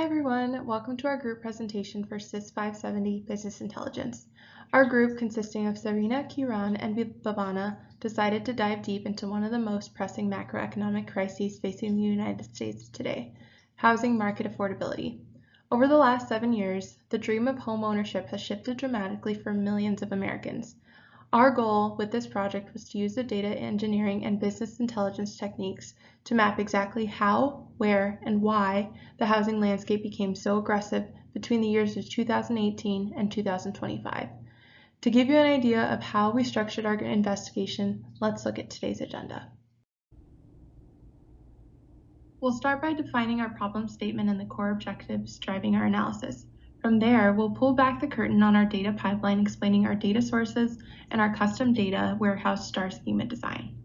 everyone, welcome to our group presentation for CIS 570 Business Intelligence. Our group, consisting of Sarina, Kiran, and Bhavana, decided to dive deep into one of the most pressing macroeconomic crises facing the United States today, housing market affordability. Over the last 7 years, the dream of home ownership has shifted dramatically for millions of Americans. Our goal with this project was to use the data engineering and business intelligence techniques to map exactly how, where, and why the housing landscape became so aggressive between the years of 2018 and 2025. To give you an idea of how we structured our investigation, let's look at today's agenda. We'll start by defining our problem statement and the core objectives driving our analysis. From there, we'll pull back the curtain on our data pipeline, explaining our data sources and our custom data warehouse star schema design.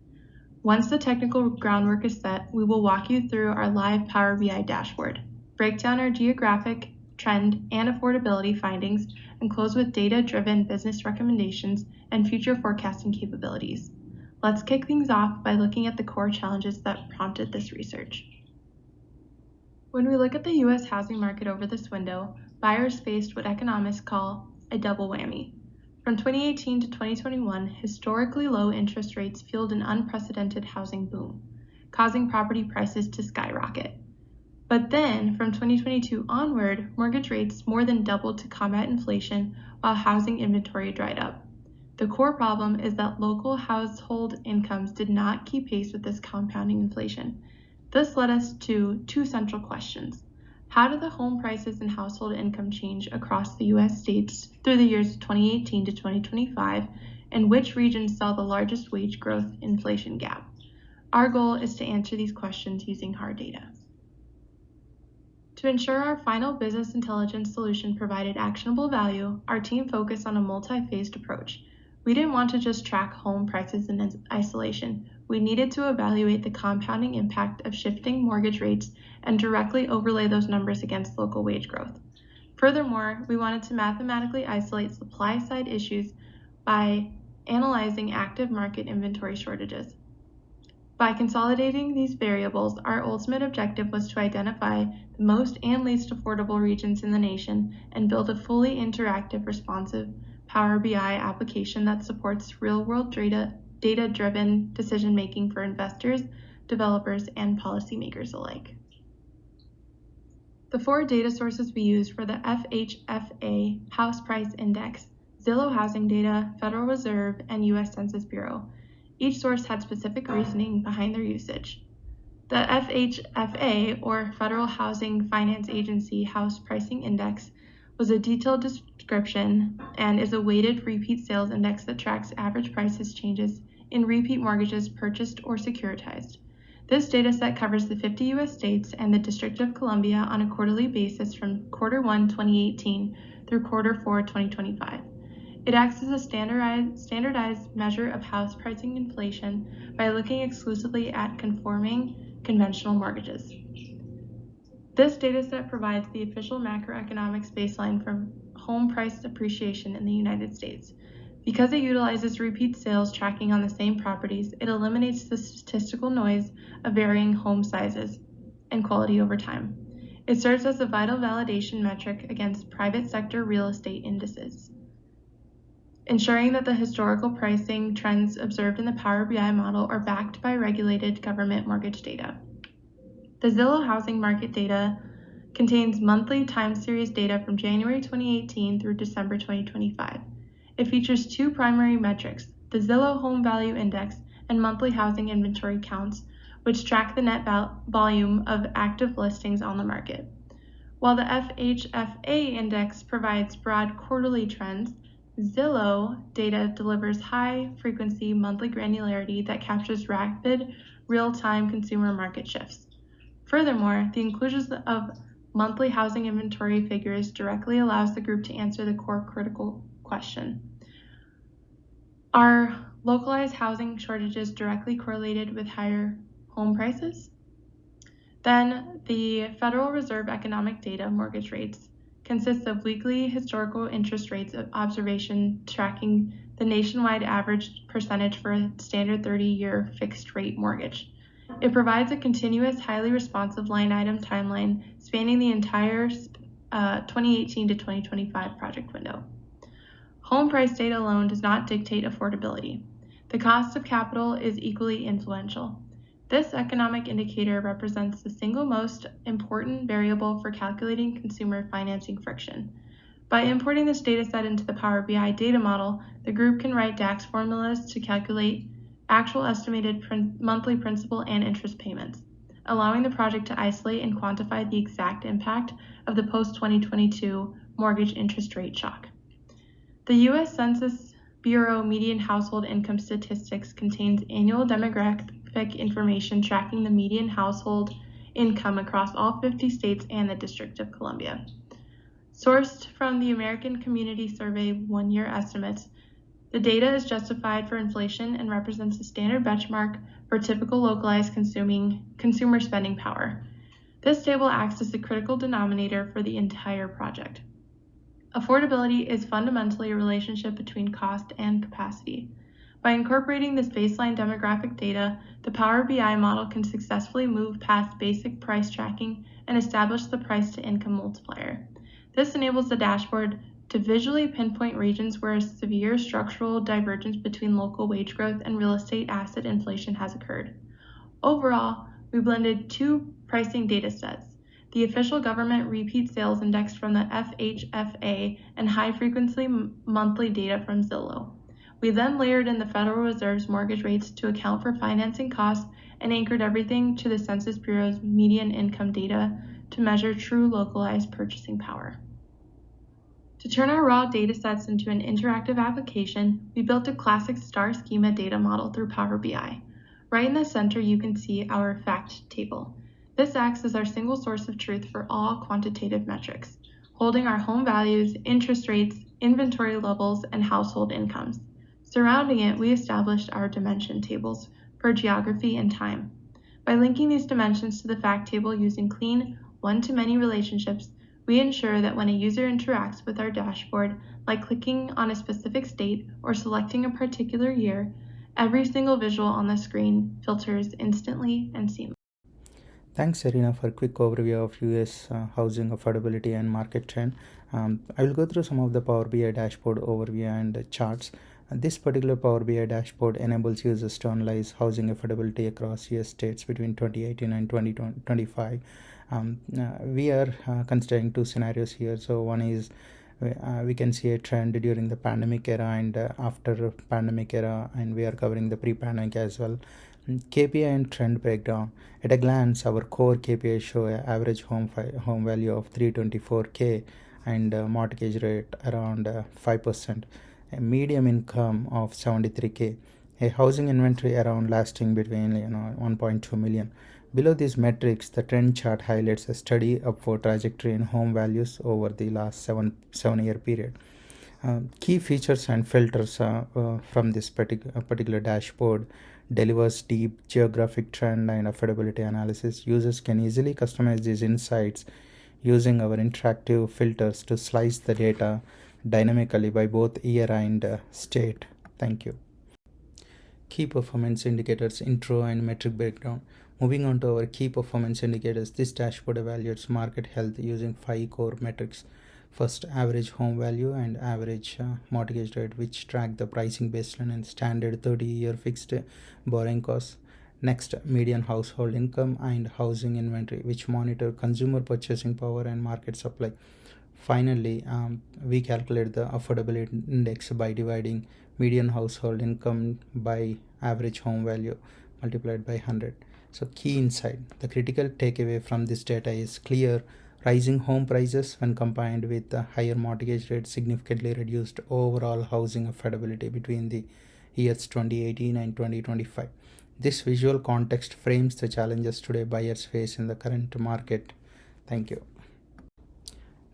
Once the technical groundwork is set, we will walk you through our live Power BI dashboard, break down our geographic, trend, and affordability findings, and close with data-driven business recommendations and future forecasting capabilities. Let's kick things off by looking at the core challenges that prompted this research. When we look at the U.S. housing market over this window, buyers faced what economists call a double whammy. From 2018 to 2021, historically low interest rates fueled an unprecedented housing boom, causing property prices to skyrocket. But then, from 2022 onward, mortgage rates more than doubled to combat inflation while housing inventory dried up. The core problem is that local household incomes did not keep pace with this compounding inflation. This led us to two central questions. How did the home prices and household income change across the U.S. states through the years 2018 to 2025, and which regions saw the largest wage growth inflation gap? Our goal is to answer these questions using hard data. To ensure our final business intelligence solution provided actionable value, our team focused on a multi-phased approach. We didn't want to just track home prices in isolation. We needed to evaluate the compounding impact of shifting mortgage rates and directly overlay those numbers against local wage growth. Furthermore, we wanted to mathematically isolate supply-side issues by analyzing active market inventory shortages. By consolidating these variables, our ultimate objective was to identify the most and least affordable regions in the nation and build a fully interactive, responsive Power BI application that supports real-world data-driven decision-making for investors, developers, and policymakers alike. The four data sources we used were the FHFA House Price Index, Zillow Housing Data, Federal Reserve, and U.S. Census Bureau. Each source had specific reasoning behind their usage. The FHFA, or Federal Housing Finance Agency House Pricing Index, was a detailed description and is a weighted repeat sales index that tracks average prices changes in repeat mortgages purchased or securitized. This data set covers the 50 U.S. states and the District of Columbia on a quarterly basis from Q1 2018 through Q4 2025. It acts as a standardized measure of house pricing inflation by looking exclusively at conforming conventional mortgages. This dataset provides the official macroeconomics baseline for home price appreciation in the United States. Because it utilizes repeat sales tracking on the same properties, it eliminates the statistical noise of varying home sizes and quality over time. It serves as a vital validation metric against private sector real estate indices, ensuring that the historical pricing trends observed in the Power BI model are backed by regulated government mortgage data. The Zillow housing market data contains monthly time series data from January 2018 through December 2025. It features two primary metrics, the Zillow Home Value Index and monthly housing inventory counts, which track the net volume of active listings on the market. While the FHFA index provides broad quarterly trends, Zillow data delivers high-frequency monthly granularity that captures rapid, real-time consumer market shifts. Furthermore, the inclusion of monthly housing inventory figures directly allows the group to answer the core critical question. Are localized housing shortages directly correlated with higher home prices? Then, the Federal Reserve economic data, mortgage rates, consists of weekly historical interest rates observation tracking the nationwide average percentage for a standard 30-year fixed rate mortgage. It provides a continuous, highly responsive line item timeline spanning the entire 2018 to 2025 project window. Home price data alone does not dictate affordability. The cost of capital is equally influential. This economic indicator represents the single most important variable for calculating consumer financing friction. By importing this dataset into the Power BI data model, the group can write DAX formulas to calculate actual estimated monthly principal and interest payments, allowing the project to isolate and quantify the exact impact of the post-2022 mortgage interest rate shock. The U.S. Census Bureau median household income statistics contains annual demographic information tracking the median household income across all 50 states and the District of Columbia. Sourced from the American Community Survey one-year estimates, the data is justified for inflation and represents a standard benchmark for typical localized consumer spending power. This table acts as the critical denominator for the entire project. Affordability is fundamentally a relationship between cost and capacity. By incorporating this baseline demographic data, the Power BI model can successfully move past basic price tracking and establish the price to income multiplier. This enables the dashboard to visually pinpoint regions where a severe structural divergence between local wage growth and real estate asset inflation has occurred. Overall, we blended two pricing data sets, the official government repeat sales index from the FHFA and high-frequency monthly data from Zillow. We then layered in the Federal Reserve's mortgage rates to account for financing costs and anchored everything to the Census Bureau's median income data to measure true localized purchasing power. To turn our raw data sets into an interactive application, we built a classic star schema data model through Power BI. Right in the center, you can see our fact table. This acts as our single source of truth for all quantitative metrics, holding our home values, interest rates, inventory levels, and household incomes. Surrounding it, we established our dimension tables for geography and time. By linking these dimensions to the fact table using clean one-to-many relationships, we ensure that when a user interacts with our dashboard, like clicking on a specific state or selecting a particular year, every single visual on the screen filters instantly and seamlessly. Thanks, Serena, for a quick overview of US housing affordability and market trend. I will go through some of the Power BI dashboard overview and charts. This particular Power BI dashboard enables users to analyze housing affordability across US states between 2018 and 2025. We are considering two scenarios here. So one is we can see a trend during the pandemic era and after pandemic era, and we are covering the pre-pandemic as well. KPI and trend breakdown. At a glance, our core KPIs show an average home value of 324K and a mortgage rate around 5%, a medium income of 73K, a housing inventory around lasting between 1.2 million. Below these metrics, the trend chart highlights a steady upward trajectory in home values over the last seven-year period. Key features and filters from this particular dashboard delivers deep geographic trend and affordability analysis. Users can easily customize these insights using our interactive filters to slice the data dynamically by both year and state. Thank you. Key performance indicators, intro and metric breakdown. Moving on to our key performance indicators, this dashboard evaluates market health using 5 core metrics. First, average home value and average mortgage rate, which track the pricing baseline and standard 30-year fixed borrowing costs. Next, median household income and housing inventory, which monitor consumer purchasing power and market supply. Finally, we calculate the affordability index by dividing median household income by average home value multiplied by 100. So key insight, the critical takeaway from this data is clear. Rising home prices when combined with the higher mortgage rate significantly reduced overall housing affordability between the years 2018 and 2025. This visual context frames the challenges today buyers face in the current market. Thank you.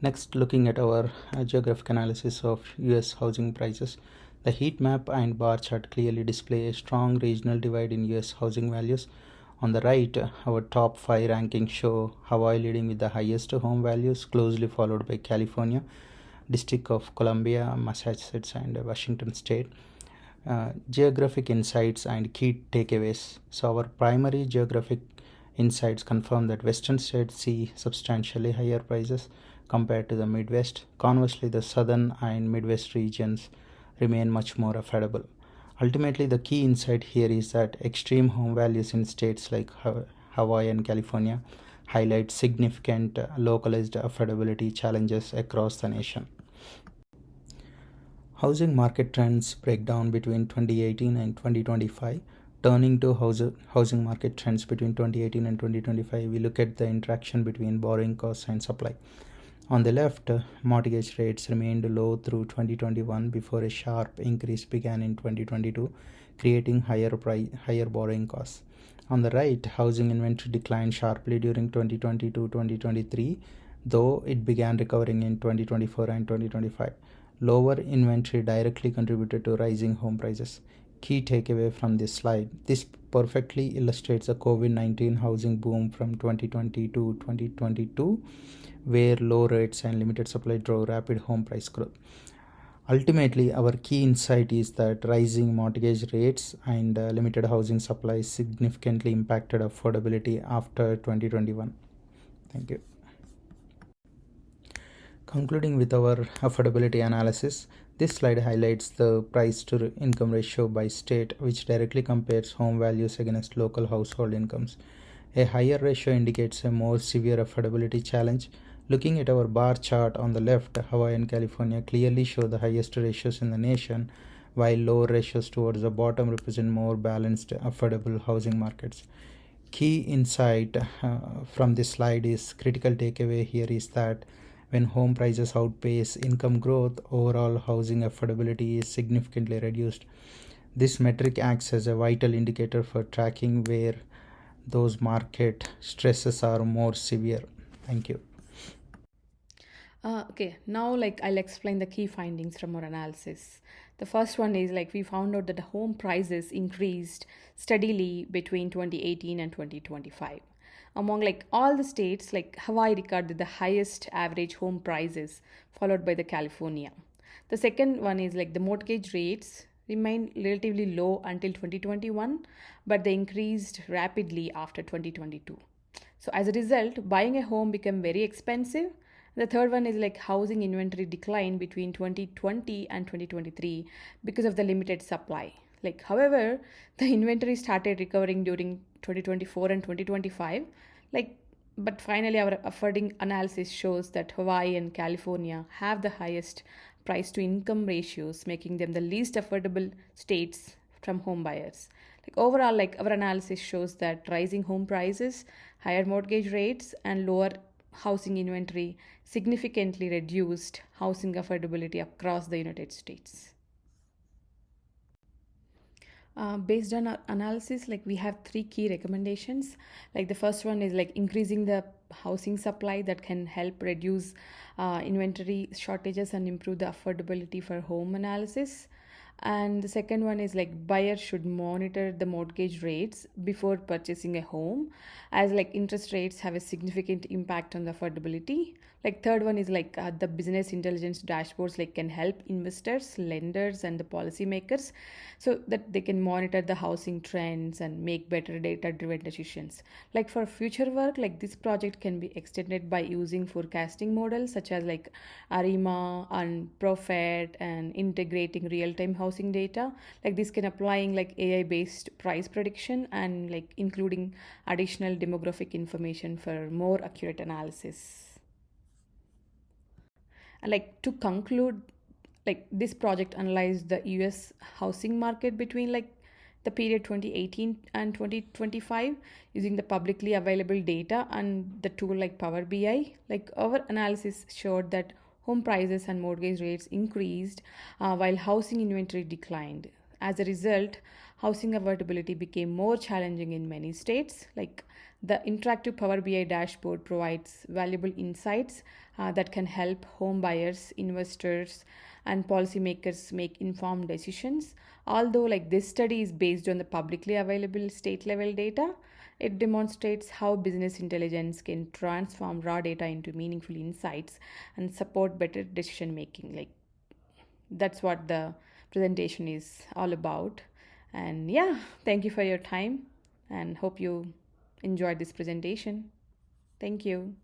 Next, looking at our geographic analysis of US housing prices. The heat map and bar chart clearly display a strong regional divide in US housing values. On the right, our top 5 rankings show Hawaii leading with the highest home values, closely followed by California, District of Columbia, Massachusetts, and Washington State. Geographic insights and key takeaways. So, our primary geographic insights confirm that Western states see substantially higher prices compared to the Midwest. Conversely, the Southern and Midwest regions remain much more affordable. Ultimately, the key insight here is that extreme home values in states like Hawaii and California highlight significant localized affordability challenges across the nation. Housing market trends break down between 2018 and 2025. Turning to housing market trends between 2018 and 2025, we look at the interaction between borrowing costs and supply. On the left, mortgage rates remained low through 2021 before a sharp increase began in 2022, creating higher borrowing costs. On the right, housing inventory declined sharply during 2020 to 2023, though it began recovering in 2024 and 2025. Lower inventory directly contributed to rising home prices. Key takeaway from this slide: this perfectly illustrates the COVID-19 housing boom from 2020 to 2022, where low rates and limited supply drove rapid home price growth. Ultimately, our key insight is that rising mortgage rates and limited housing supply significantly impacted affordability after 2021. Thank you. Concluding with our affordability analysis, this slide highlights the price to income ratio by state, which directly compares home values against local household incomes. A higher ratio indicates a more severe affordability challenge. Looking at our bar chart on the left, Hawaii and California clearly show the highest ratios in the nation, while lower ratios towards the bottom represent more balanced, affordable housing markets. Key insight from this slide is critical takeaway here is that when home prices outpace income growth, overall housing affordability is significantly reduced. This metric acts as a vital indicator for tracking where those market stresses are more severe. Thank you. Okay, now I'll explain the key findings from our analysis. The first one is we found out that the home prices increased steadily between 2018 and 2025. Among all the states, Hawaii recorded the highest average home prices, followed by the California. The second one is the mortgage rates remained relatively low until 2021, but they increased rapidly after 2022. So as a result, buying a home became very expensive. The third one is housing inventory decline between 2020 and 2023 because of the limited supply. However, the inventory started recovering during 2024 and 2025. But finally, our affording analysis shows that Hawaii and California have the highest price to income ratios, making them the least affordable states from home buyers. Overall, our analysis shows that rising home prices, higher mortgage rates, and lower housing inventory significantly reduced housing affordability across the United States. Based on our analysis, we have three key recommendations. The first one is increasing the housing supply that can help reduce inventory shortages and improve the affordability for home analysis. And the second one is buyers should monitor the mortgage rates before purchasing a home, as interest rates have a significant impact on the affordability. Third one is the business intelligence dashboards can help investors, lenders, and the policymakers so that they can monitor the housing trends and make better data driven decisions. For future work, this project can be extended by using forecasting models such as ARIMA and Profit, and integrating real time housing data. This can applying AI based price prediction and including additional demographic information for more accurate analysis. And to conclude, this project analyzed the US housing market between the period 2018 and 2025 using the publicly available data and the tool Power BI. Our analysis showed that home prices and mortgage rates increased while housing inventory declined. As a result, housing affordability became more challenging in many states. The interactive Power BI dashboard provides valuable insights that can help home buyers, investors, and policymakers make informed decisions. Although this study is based on the publicly available state level data, it demonstrates how business intelligence can transform raw data into meaningful insights and support better decision making. That's what the presentation is all about. And yeah, thank you for your time and hope you enjoyed this presentation. Thank you.